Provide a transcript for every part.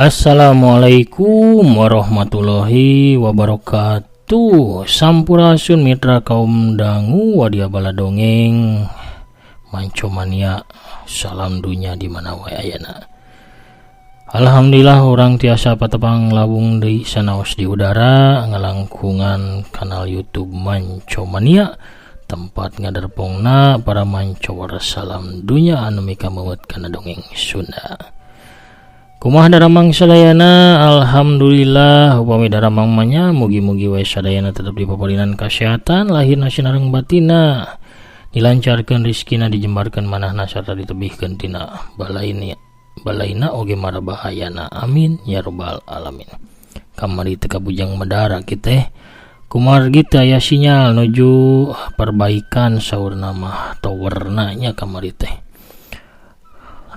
Assalamualaikum warahmatullahi wabarakatuh. Sampurasun mitra kaum dangu wadia bala dongeng mancomania. Salam dunya di mana wae ayana. Alhamdulillah orang tiasa patepang lawung deui sanaos di udara ngalangkungan kanal YouTube Mancomania, tempat ngaderpongna para mancowar salam dunya anu mika meuwet kana dongeng Sunda. Kumaha daramang sadayana? Alhamdulillah upami daramang manya mugi-mugi wae sadayana tetep dipaparinan kasehatan lahirna sinareng batina, dilancarkeun rezekina, dijembarkeun manahna sarta ditebihkeun tina balaina oge mara bahayana. Amin ya rabbal alamin. Kamari teu kabujang medara kiteh kumargi teh aya sinyal nuju perbaikan saurna mah towerna nya kamari teh.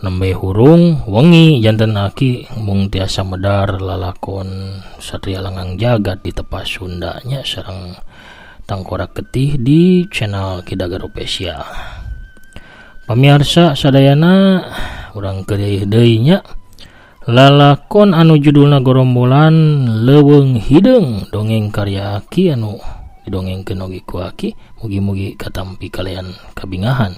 Nembe hurung wengi janten aki mung tiasa medar lalakon Satria Langang Jagat di tepas Sundanya sareng Tangkorak Getih di channel Kidagar Official. Pamirsa sadayana urang kedeui nya lalakon anu judulna Gorombolan Leuweung Hideung, dongeng karya Aki anu didongengkeun oge ku Aki, mugi-mugi katampi kalian kabingahan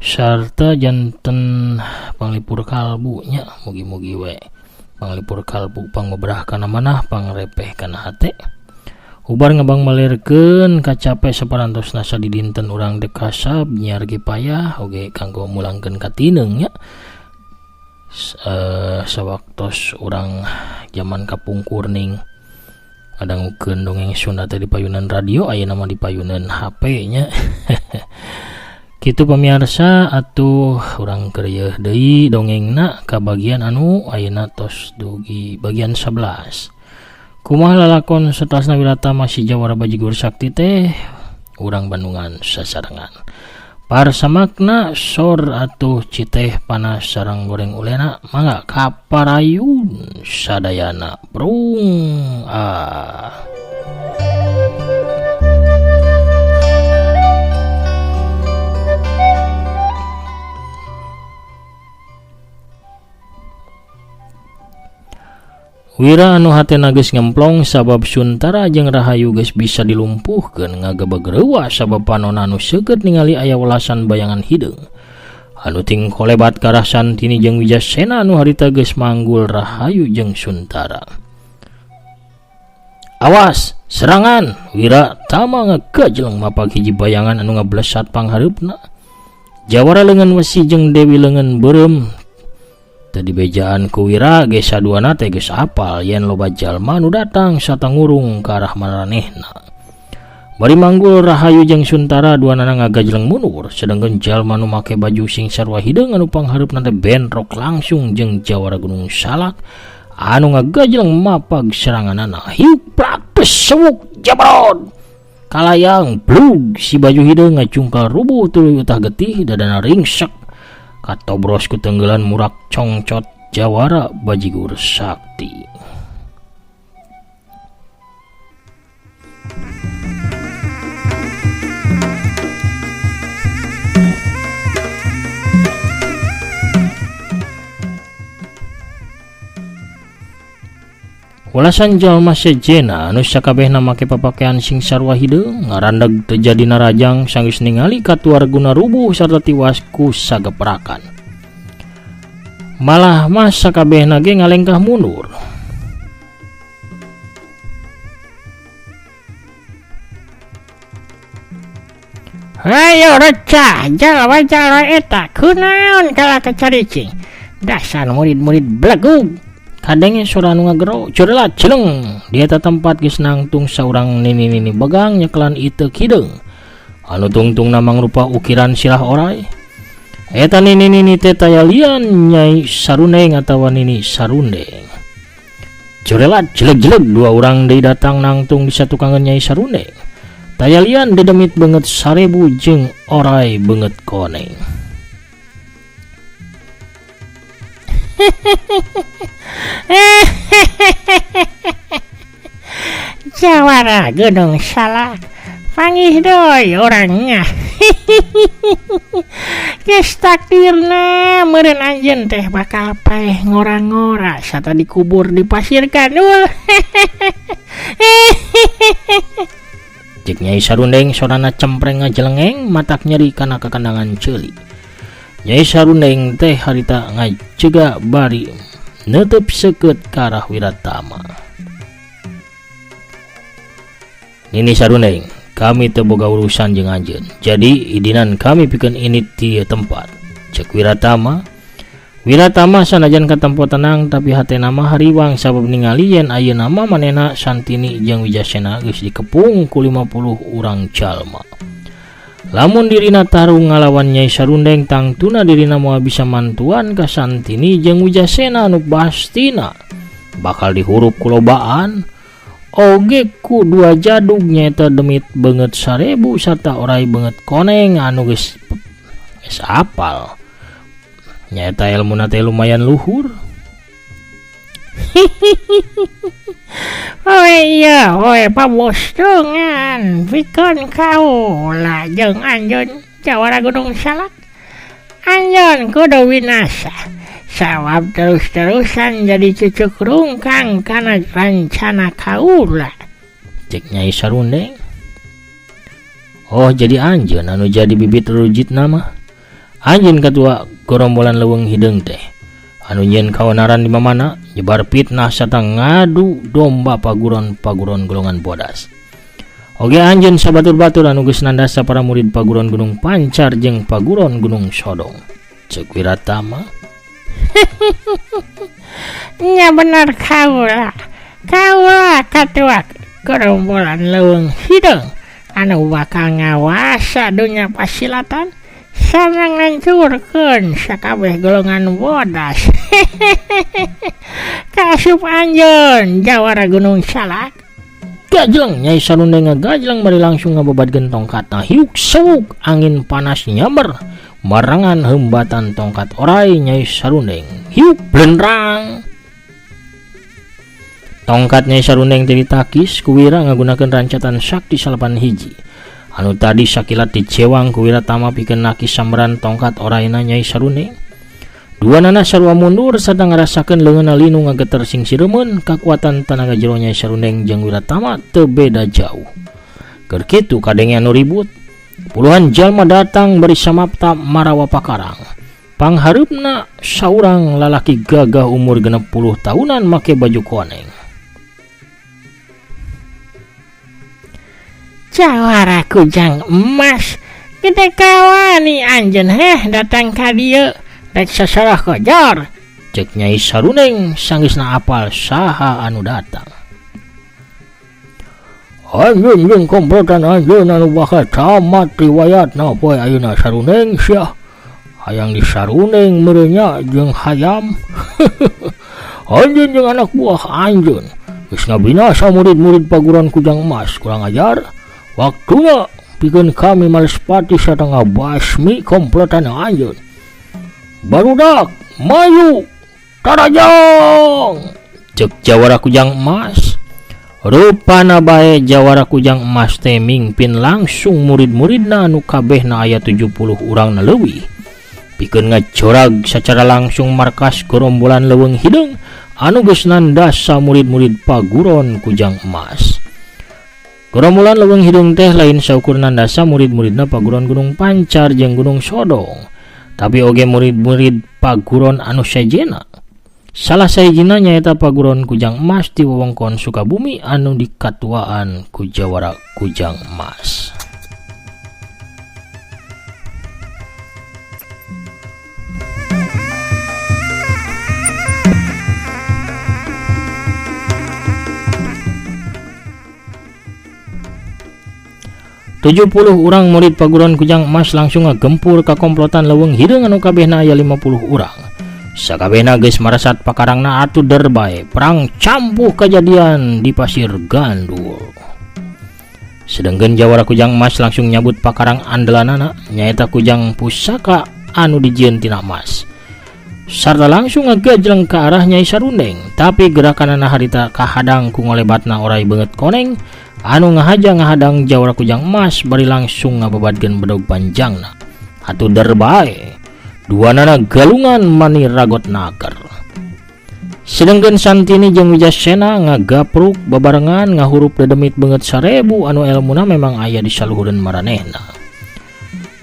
sarta janten panglipur kalbu nya, mugi-mugi we panglipur kalbu pangmebrah kana manah pangrepeh kana hate ubar ngabang malirkeun kacape saparantosna sadidinten urang dekasab nyiar ge payah oge kanggo mulangkeun katineung nya. Sawaktos urang zaman kapungkur ning ngadangukeun dongeng Sunda teh di payunan radio, ayeuna mah di payunan HP nya. Kitu pamirsa atuh urang keur deui dongengna ka bagian anu ayeuna tos dugi bagian 11. Kumaha lalakon satasna wilata masih Jawara Bajigur Sakti teh urang Bandungan sasarengan. Parsamakna sor atuh citeh panas sareng goreng ulena mangga kaparayun sadayana brung Wira anu hatena geus ngemplong sabab Suntara jeung Rahayu geus bisa dilumpuhkeun ngagebeg-reuwa sabab panon anu seukeut ningali aya welasan bayangan hideung anu ting kolebat karah Santini jeung Wijasena anu harita geus manggul Rahayu jeung Suntara. Awas serangan! Wira tama ngagajleng mapag hiji bayangan anu ngablesat panghareupna. Jawara leungeun wesi jeung Dewi leungeun beureum tadi bejaan ku Wira ge saduana teh geus apal yen loba jalma nu datang sarta ngurung ka arah maranehna. Bari manggul Rahayu jeung Suntara duanana ngagajleng mundur, sedengkeun jalma nu make baju sing sarua hideung anu panghareupna teh bentrok langsung jeung Jawara Gunung Salak anu ngagajleng mapag seranganana. Hiuk plak pesewuk jabrod kalayang blug si baju hideung ngacungkal rubuh tuluy utah getih dadana ringsek katobros ku tenggelan murak congcot Jawara Bajigur Sakti. Walasan jalma sejena anu sakabehna make papakean sing sarua hideung ngarandeg teu jadina rajang sanggeus ningali katuarguna rubuh sarta tiwas ku sageprakan. Malah mah sakabehna ge ngalengkah mundur. Hayo recah jalma eta kunaon kala kacaricing dasar murid-murid blegug. Kadenge sora anu ngagero curelat celeng di eta tempat geus nangtung saurang nini-nini begang nyekelan iteuk hideung anu tungtungna mangrupa ukiran silah oray. Eta nini-nini teh tayalian Nyai Sarundeng atawa Nini Sarundeng. Curelat jeleg-jeleg dua urang deui datang nangtung di satukangeun Nyai Sarundeng. Tayalian dedemit beungeut 1000 jeung oray beungeut koneng. Jawara Gunung Salak panggih doi orangnya. Geus takdirna meureun anjeun teh bakal paeh ngora-ngora sarta dikubur di pasir gandul. Cek Nyai Sarundeng sorana cempreng ngajelengeng matak nyeri kana kakandangan ceuli. Nyai Sarundeng teh harita ngajega bari neuteub seukeut ka arah Wiratama. Nini Sarundeng, kami teu boga urusan jeung anjeun. Jadi idinan kami pikeun init ti tempat. Cek Wiratama. Wiratama sanajan katempo tenang tapi hatena mah hariwang sabab ningali yen ayeuna mah manehna Santini jeung Wijasena geus dikepung ku 50 urang jalma. Lamun dirina tarung ngalawan Nyai Sarundeng tangtuna dirina moal bisa mantuan ka Santini jeung Wijasena anu pastina bakal dihurup kulobaan oge ku dua jadug nyaeta demit beungeut 1000 sarta orai beungeut koneng anu geus apal. Nyaeta ilmuna teh lumayan luhur. Iya, pabostongan pikeun kaula jeung anjeun Jawara Gunung Salak. Anjeun kudu winasa sawab terus-terusan jadi cucuk rungkang kana rencana kaula. Cek Nyai Sarundeng. Oh, jadi anjeun anu jadi bibit rujit nama. Anjeun katua gorombolan leuweung hideung teh anu nyeun kaonaran di mamana nyebar fitnah sarta ngadu domba paguron-paguron golongan bodas. Oge anjeun sabatur-batur anu geus nandasa para murid paguron Gunung Pancar jeung paguron Gunung Sodong. Ceuk Wiratama. Nya bener kaula katua gerombolan leuweung hideung anu bakal ngawasa dunya pasilatan sareng ngancurkeun sakabeh golongan bodas. Kasup anjeun Jawara Gunung Salak. Gajleng Nyai Sarundeng ngagajleng bari langsung ngabebadkeun tongkatna hiuk seuk angin panas nyamber marangan hembatan tongkat orai Nyai Sarundeng hiuk blendrang. Tongkat Nyai Sarundeng teh ditakis ku Wira ngagunakeun rancatan sakti 8 hiji. Anu tadi sakilat dicewang ku Wiratama pikeun nakis samberan tongkat oraina Nyai Sarundeng. Duanana sarua mundur sarta ngarasakeun leungeunna linu ngageter sing siremeun. Kakuatan tenaga jero Nyai Sarundeng jeung Wiratama teu beda jauh. Keur kitu kadenge anu ribut, puluhan jalma datang bari samapta marawa pakarang. Panghareupna saurang lalaki gagah umur 60 tahunan make baju koneng. Jawara Kujang Emas, gede kawani anjeun datang ka dieu rek sasarah kojor. Cek Nyai Sarundeng sanggeusna apal saha anu datang. Anjeun jeung komplotan anjeun anu bakal tamat riwayatna poe ayeuna Sarundeng sia. Hayang di Sarundeng meureun nya jeung hayam. Anjeun jeung anak buah anjeun geus ngabinasa murid-murid paguron Kujang Emas kurang ajar. Waktunya pikeun kami Malespati sarta ngabasmi komplotan anjeun. Barudak maju tarajang. Cek Jawara Kujang Emas. Rupana bae Jawara Kujang Emas teh mingpin langsung murid-muridna anu kabehna aya 70 urang leuwih. Pikeun ngacorag secara langsung markas gerombolan leuweung hideung anu geus nandasa murid-murid paguron Kujang Emas. Gerombolan leuweung hideung teh lain saukur nandasa murid-muridna paguron Gunung Pancar jeung Gunung Sodong, tapi oge murid-murid paguron anu sejena. Salah sahijina nyaeta paguron Kujang Emas di wewengkon Sukabumi anu dikatuaan ku Jawara Kujang Emas. Tujuh 70 urang murid paguron Kujang Emas langsung ngagempur ka komplotan leuweung hideung anu kabehna aya 50 urang. Sakabehna geus marasat pakarangna atuh derbae perang campuh kajadian di pasir gandul. Sedengkeun Jawara Kujang Emas langsung nyabut pakarang andalanana nyaeta kujang pusaka anu dijieun tina emas. Sarta langsung ngagajleng ka arah Nyai Sarundeng, tapi gerakanana harita kahadang ku ngolebatna orai beungeut koneng anu ngahadang Jawara Kujang Emas bari langsung ngababadkeun bedog panjangna. Atuh derbae duanana galungan mani ragot naker. Sedangkan Santini jeung Wijasena ngagapruk babarengan ngahurup dedemit beungeut 1000 anu elmuna memang aya di saluhureun maranehna.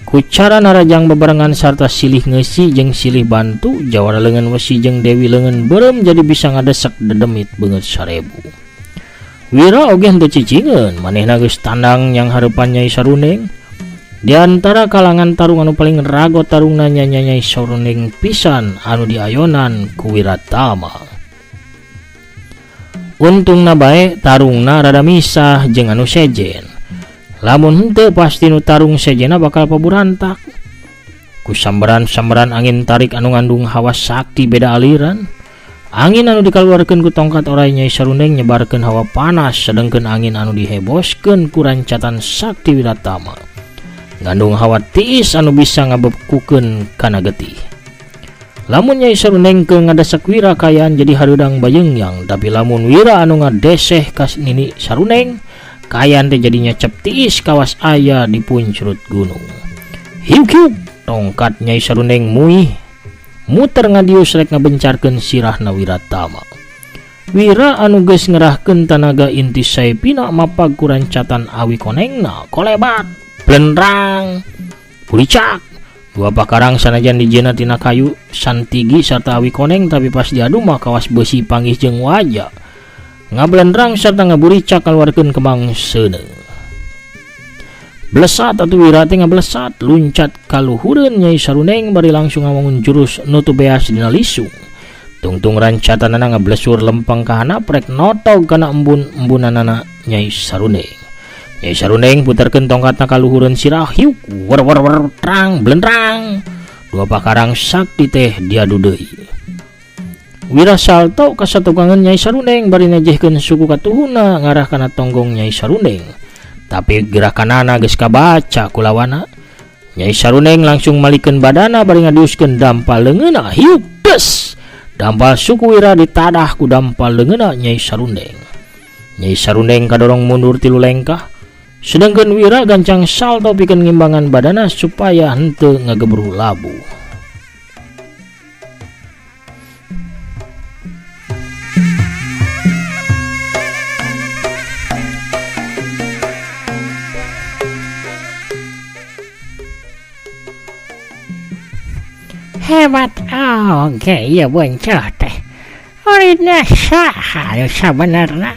Ku cara narajang babarengan sarta silih ngeusi jeung silih bantu jawara leungeun wesi jeung Dewi leungeun beureum jadi bisa ngadesek dedemit beungeut 1000. Wira oge henteu cicingeun manehna geus tandang yang hareupan Nyai Saruneng. Di antara kalangan tarung anu paling ragot tarungna Nyai Saruneng pisan anu diayonan ku Wiratama. Untungna bae tarungna rada misah jeung anu sejen. Lamun henteu pasti nu tarung sejena bakal paburantak. Ku sambaran-sambaran angin tarik anu ngandung hawa sakti beda aliran. Angin anu dikaluarkeun ku tongkat orai Nyai Saruneng nyebarkeun hawa panas, sedengkeun angin anu diheboskeun ku rancatan sakti Wiratama ngandung hawa tiis anu bisa ngabekukeun kana getih. Lamun Nyai Saruneng ke ngadesek Wira kayaan jadi hareudang bayeungyang, tapi lamun Wira anu ngadeseh ka Nini Saruneng kayaan teh jadinya cep tiis kawas aya di puncrut gunung. Hiuk-hiuk tongkat Nyai Saruneng muih muter ngadius rek ngabencarkeun sirahna Wiratama. Wira anu geus ngerahkeun tanaga inti saepina mapag ku rancatan awi konengna kolebat, blendrang, pulicak. Dua pakarang sanajan dijieuna tina kayu santigi sarta awi koneng tapi pas diadu mah kawas besi panggih jeung waja. Ngablendrang sarta ngaburicak kaluarkeun kembang seuneu. Blesat atuh Wira teh ngablesat luncat kaluhureun Nyai Saruneng bari langsung ngawangun jurus nutu beas dina lisung. Tungtung rancatanana ngablesur lempeng ka handap rek notog kana embun-embunanana Nyai Saruneng. Nyai Saruneng puterkeun tongkatna kaluhureun sirah hiuk wer trang blendrang. Dua pakarang sakti teh diadu deui. Wira salto ka satukangan Nyai Saruneng bari nejehkeun suku katuhuna ngarah kana tonggong Nyai Saruneng. Tapi gerakanana geus kabaca ku lawana. Nyai Saruneng langsung malikeun badana bari ngadiuskeun dampal leungeunna hiuk des. Dampal suku Wira ditadah ku dampal leungeunna Nyai Saruneng. Nyai Saruneng kadorong mundur 3 lengkah. Sedangkan Wira gancang salto pikeun ngimbangan badana supaya henteu ngagebru labu. Hebat oge ieu boncah teh. Orina saha anu sabenerna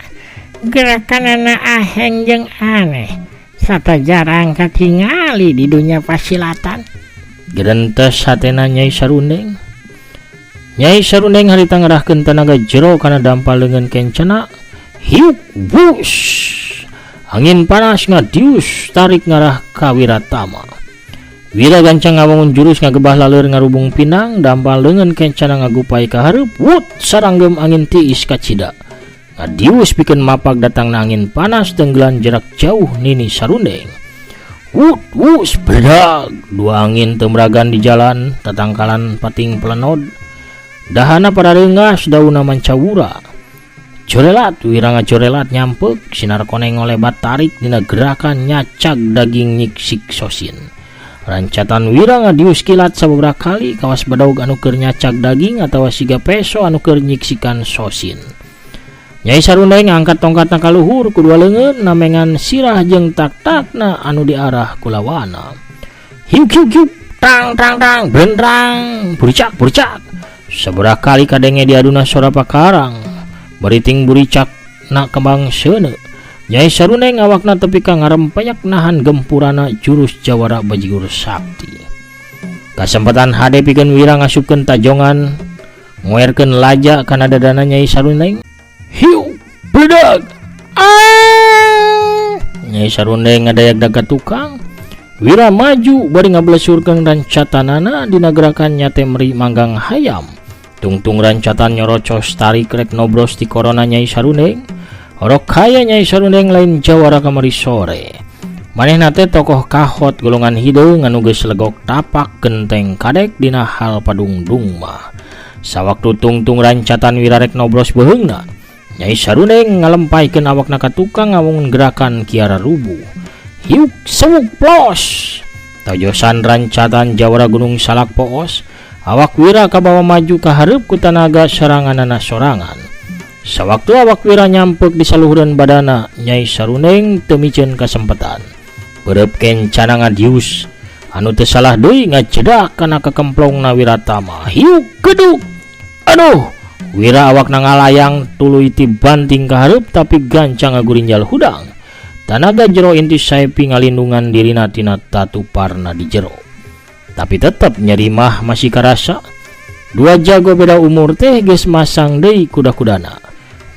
gerakanana aheng jeung aneh sarta jarang katingali di dunia pasilatan. Gerentes hatena Nyai Saruneng. Nyai Saruneng harita ngerahkeun tenaga jero kana dampal leungeun kencana hiuk bus. Angin panas ngadius tarik ngarah ka Wiratama. Wira gancang ngawangun jurus ngagebah laleur ngarubung pinang dampal leungeun kencana ngagupai ka hareup wut saranggem angin tiis kacida. Ngadius pikeun mapag datangna angin panas tenggelan jarak jauh Nini Saruneng. Wut wus bedag dua angin tembragan di jalan tatangkalan pating pelenod. Dahana para reungas dauna mancawura. Jorelat Wira ngajorelat nyampeuk sinar koneng ngolebat tarik dina gerakan nyacag daging nyiksik sosin. Rancatan Wira ngadius kilat sababaraha kali kawas badaug anu keur nyacag daging atawa siga peso anu keur nyiksikan sosin. Nyai Saruneng angkat tongkatna ka luhur ku dua leungeun namengan sirah jeung tak-takna anu diarah ku lawana. Hiuk hiuk hiuk tang tang tang blendrang buricak buricak. Sabaraha kali kadenge diaduna sora pakarang bariting buricak na kembang seuneu. Nyai Saruneng awakna tepi ka ngarempeyak nahan gempurana jurus jawara bajigur sakti. Kasempatan hade pikeun Wira ngasupkeun tajongan nguerkeun laja kana dadana Nyai Saruneng. Hiu bledag. Nyai Saruneng ngadayak daga tukang. Wira maju bari ngablesurkeun rancatanana dina gerakan nyate meri manggang hayam. Tungtung rancatan nyorocos tarik rek nobros ti korona Nyai Saruneng. Orok kaya Nyai Saruneng lain jawara kamari sore. Manehna teh tokoh kahot golongan hideung anu geus legok tapak genteng kadek dina hal padungdung mah. Sawaktu tungtung rancatan Wira rek nobros beheungna, Nyai Saruneng ngalempaikeun awakna ka tukang ngawangun gerakan kiara rubuh. Hiuk sewuk plos. Tajosan rancatan jawara gunung salak poos Awak Wira kabawa maju ka hareup ku tanaga seranganana sorangan. Sawaktu awak Wira nyampek di saluhureun badana, Nyai Saruneng teu miceun kasempetan. Beureub kencana ngadius, anu teu salah deui ngacedak kana kekemplongna Wiratama. Hiuk geduk. Aduh, Wira awakna ngalayang tuluy ti banting ka hareup tapi gancang ngagurinjal hudang. Tanaga jero inti saepi ngalindungan dirina tina tatuparna di jero. Tapi tetep nyeri mah masih karasa. Dua jago beda umur teh geus masang deui kuda-kudana.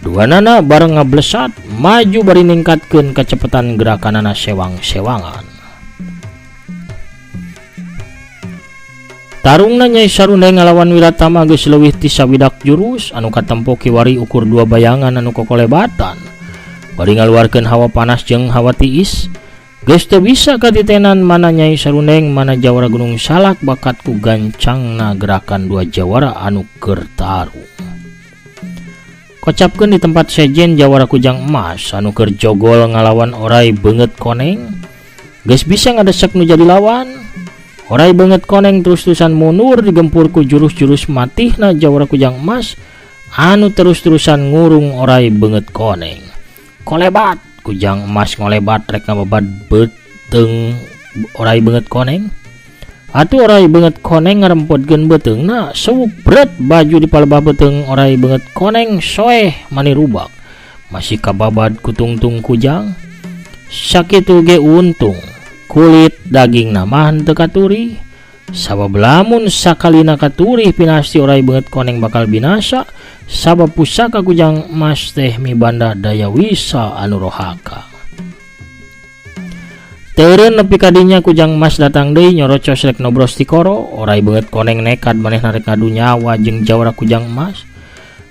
Duanana bareng ngablesat maju bari ningkatkeun kecepatan gerakanana sewang-sewangan. Tarungna Nyai Saruneng ngalawan Wiratama geus leuwih ti sawidak jurus anu katempo kiwari ukur dua bayangan anu kokolebatan. Bari ngaluarkeun hawa panas jeung hawa tiis, geus teu bisa katitenan mana Nyai Saruneng mana Jawara Gunung Salak bakat ku gancangna gerakan dua jawara anu keur tarung. Kocapkeun di tempat sejen Jawara Kujang Emas anu keur jogol ngalawan Oray Beungeut Koneng, geus bisa ngadesek nu jadi lawan. Oray Beungeut Koneng terus-terusan mundur digempur ku jurus-jurus matihna Jawara Kujang Emas anu terus-terusan ngurung Oray Beungeut Koneng. Kolebat Kujang Emas ngolebat rek ngababad beteung Oray Beungeut Koneng. Atuh Oray Beungeut Koneng ngarempodkeun beteungna, sewuk bret baju di palebah beteung Oray Beungeut Koneng soeh mani rubak. Masih kababad ku tungtung Kujang. Sakitu ge untung kulit daging mah teu katuri. Sabab lamun sakalina katuri pinasti Oray Beungeut Koneng bakal binasa. Sabab pusaka Kujang Emas teh mibanda daya wisa anu rohaka. Teureun nepi ka dinya Kujang Emas datang deui nyorocos rek nobros ti koro. Oray Beungeut Koneng nekat manehna rek ngadu nyawa jeung Jawara Kujang Emas.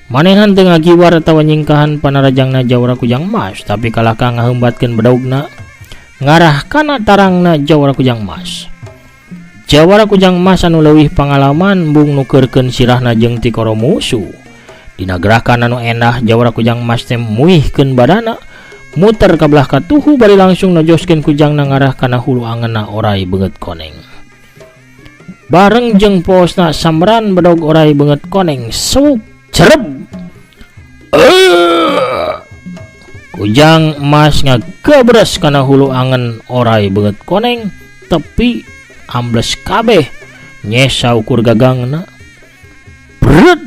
Manehna teu ngagiwar atawa nyingkahan panarajangna Jawara Kujang Emas, tapi kalahkah ngaheumbatkeun bedaugna ngarah kana tarangna Jawara Kujang Emas. Jawara Kujang Emas anu leuwih pangalaman embung nukeurkeun sirahna jeung ti koro musuh. Dina gerakan anu endah Jawara Kujang Emas teh muihkeun badana, muter ka belah katuhu bari langsung najoskeun Kujangna ngarah kana hulu angeunna Oray Beungeut Koneng. Bareng jeung poosna samran bedog Oray Beungeut Koneng sewuk cereb. Kujang Emas ngagabres kana hulu angen Oray Beungeut Koneng tepi ambles kabeh nyesa ukur gagangna. Bret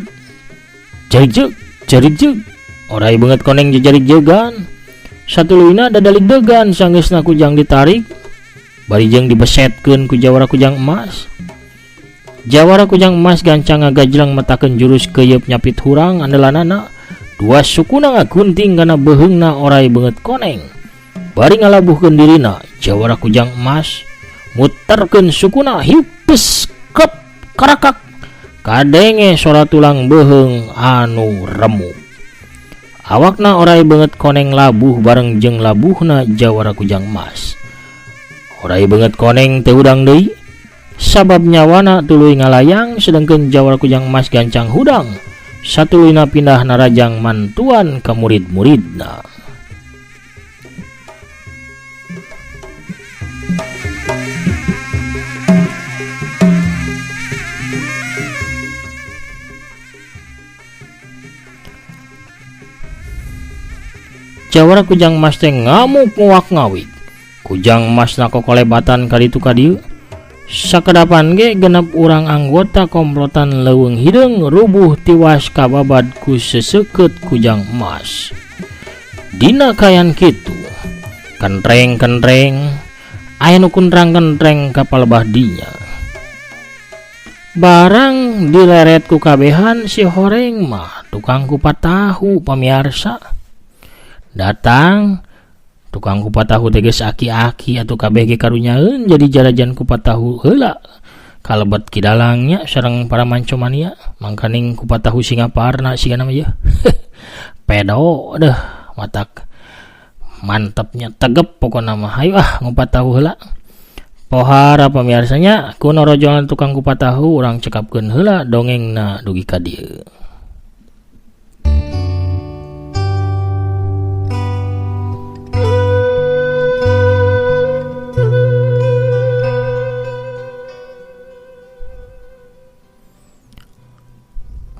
jarig-jeg Oray Beungeut Koneng jejarig-jegan. Satuluyna dadalik degan sanggeusna Kujang ditarik bari jeung dibesetkeun ku Jawara Kujang Emas. Jawara Kujang Emas gancang ngagajlang metakeun jurus keuyeub nyapit hurang andalanana. Dua sukuna ngagunting kana beheungna Oray Beungeut Koneng. Bari ngalabuhkeun dirina Jawara Kujang Emas muterkeun sukuna hipes kep karakak kadenge sora tulang beheung anu remuk. Awakna Oray Beungeut Koneng labuh bareng jeung labuhna Jawara Kujang Emas. Oray Beungeut Koneng teu hudang deui sabab nyawana tuluy ngalayang sedengkeun Jawara Kujang Emas gancang hudang. Satuluyna pindah narajang mantuan ka murid-muridna. Jawara Kujang Emas teh ngamuk nguak ngawik. Kujang Emas na kokolebatan kaditu kadieu. Sakedapan ge genep urang anggota komplotan leuweung hideung rubuh tiwas kababad ku seseukeut Kujang Emas. Dina kayan kitu, kentreng-kentreng aya nu kuntrang-kentreng ka palebah dinya. Barang dileret ku kabehan si horeng mah tukang kupat tahu pamiarsa. Datang tukang kupat tahu teges aki-aki atau kabeh ge karunyaeun jadi jarajan kupat tahu heula kalebet kidalangnya sareng para mancomania mangkaning kupat tahu Singaparna sigana mah ya. Pedo deh matak mantepnya tegep pokona mah hayu ngupat tahu heula. Pohara pamiarsanya kuno rojongan tukang kupat tahu urang cekapkeun heula dongengna dugi ka dieu.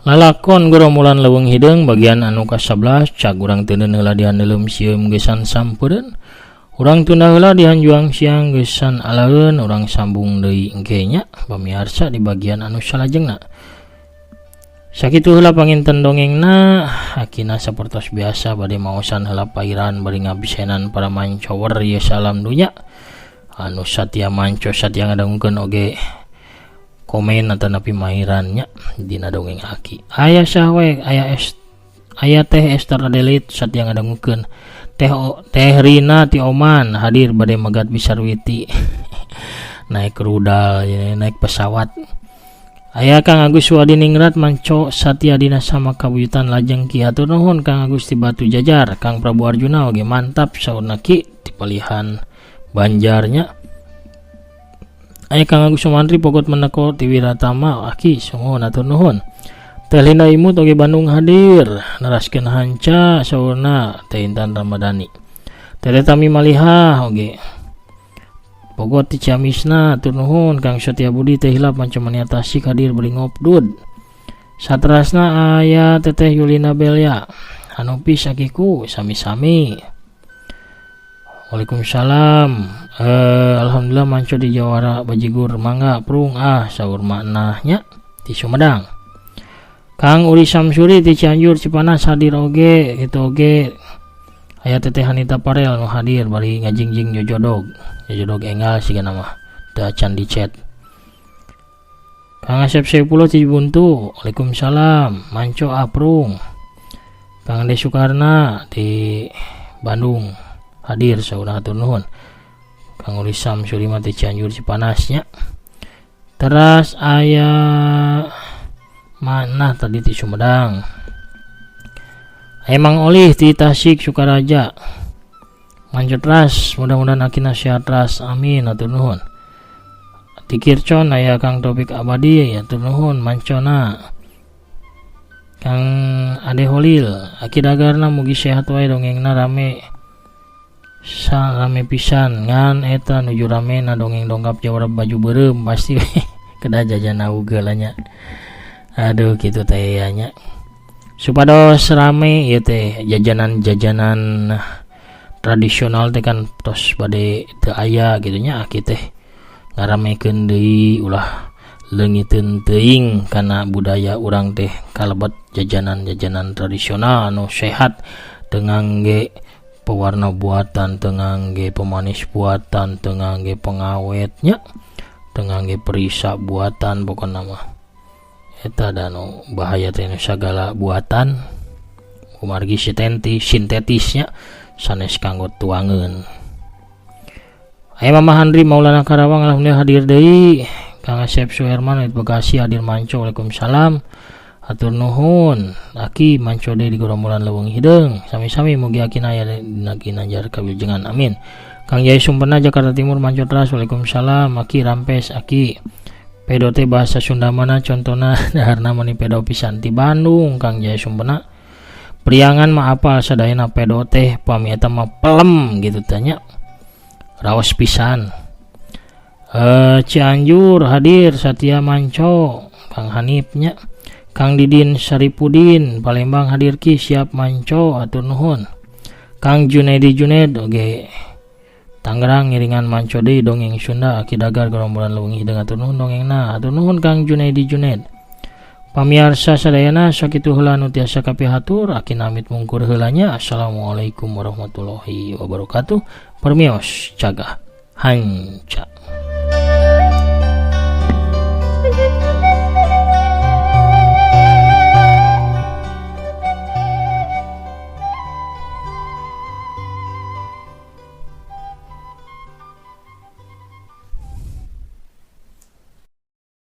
Lalakon gerombolan leuweung hideung bagian anu ka-11 cak urang teu heula dihandelem sieum geusan sampeureun. Urang tunda heula dihanjuang siang geusan alaeun urang sambung deui engke nya pamirsa di bagian anu salajengna. Sakitu heula panginten dongengna, akina sapertos biasa bade maosan heula pairan bari ngabisenan para mancower ieu salam dunya. Anu satia manco satia ngadangukeun oge komen atau napi mairannya dina dongeng aki. Aya sawe aya teh Esther Adelit satia ngadangukeun teh Rina ti Oman hadir bade magat Bisarwiti naik rudal naik pesawat. Aya Kang Agus Wadiningrat manco satia dina sama kabuyutan lajeng ki atur nuhun Kang Agus ti Batu Jajar. Kang Prabu Arjuna oge mantap saurna ki ti palihan Banjarnya. Aya Kang Agus Sumantri pokot meneko ti Wiratama aki sungguh atur nuhun. Teh Linda Imut oge Bandung hadir neraskeun hanca saurna Teh Intan Ramadhani. Teh Tami Maliha oge pokot ti Ciamisna atur nuhun. Kang Setia Budi Teh Hilap Mancomania Tasik hadir beri ngopdud. Satrasna aya Teteh Yulina Belia anu pis akiku sami-sami. Waalaikumsalam. Alhamdulillah manco di Jawara bajigur mangga prung saur maknanya ti Sumedang. Kang Uri Samsuri ti Cianjur Cipanas hadir oge kitu oge. Aya Teteh Hanita Parel nu hadir bari ngajingjing jojodog enggal sigana mah teu acan di chat. Kang Asep Sepuluh ti Buntu. Waalaikumsalam manco aprung. Kang De Sukarna di Bandung hadir saudara atur nuhun. Kang Uri Samsuri mah ti Cianjur Cipanasnya. Teras aya mana tadi ti Sumedang. Emang Olih ti Tasik Sukaraja. Manjut ras, mudah-mudahan akina sehat ras. Amin atur nuhun. Ti Kircon aya Kang Topik Abadi atur nuhun mancona. Kang Ade Holil, aki dagarna mugi sehat wae dongengna rame. Rame pisan ngan eta nuju ramena dongeng dongkap Jawara baju beureum pasti kedah jajana ugeulanya. Aduh kitu teh nya. Supados rame ieu teh jajanan-jajanan tradisional teh kan tos bade teu aya kitu nya aki teh ngaramekeun deui ulah leungiteun teuing kana budaya urang teh kalebet jajanan-jajanan tradisional anu sehat dengan ge pewarna buatan, tengang ge pemanis buatan, tengang ge pengawetnya, tengang ge perisa buatan pokokna mah. Eta da nu bahaya teh sagala buatan kumargi sintetisnya sanes kanggo tuangeun. Aya Mama Handri Maulana Karawang alhamdulillah hadir deui. Kang Asep Suherman di Bekasi hadir manco. Waalaikumsalam. Atur nuhun. Aki manco deui di gerombolan leuweung hideung. Sami-sami mugi aki aya dina ginanjar kawilujengan. Amin. Kang Jai Sumpena Jakarta Timur manco teras. Waalaikumsalam. Aki rampes aki. Pedo teh bahasa Sunda mana contona daharna mani pedo pisan ti Bandung Kang Jai Sumpena. Priangan mah apal sadayana pedo teh pami eta mah pelem gitu tanya. Raos pisan. Cianjur hadir Satya Manco, Kang Hanifnya, Kang Didin Saripudin, Palembang hadir ki siap manco atur nuhun. Kang Junedi Juned oge Tangerang ngiringan manco deui dongeng Sunda aki dagar gerombolan leuweung hideung atur nuhun dongengna. Atur nuhun Kang Junedi Juned. Pamirsa sadayana sakitu heula anu tiasa kapihatur aki namit mungkur heulanya. Assalamualaikum warahmatullahi wabarakatuh. Permios cagah hanca.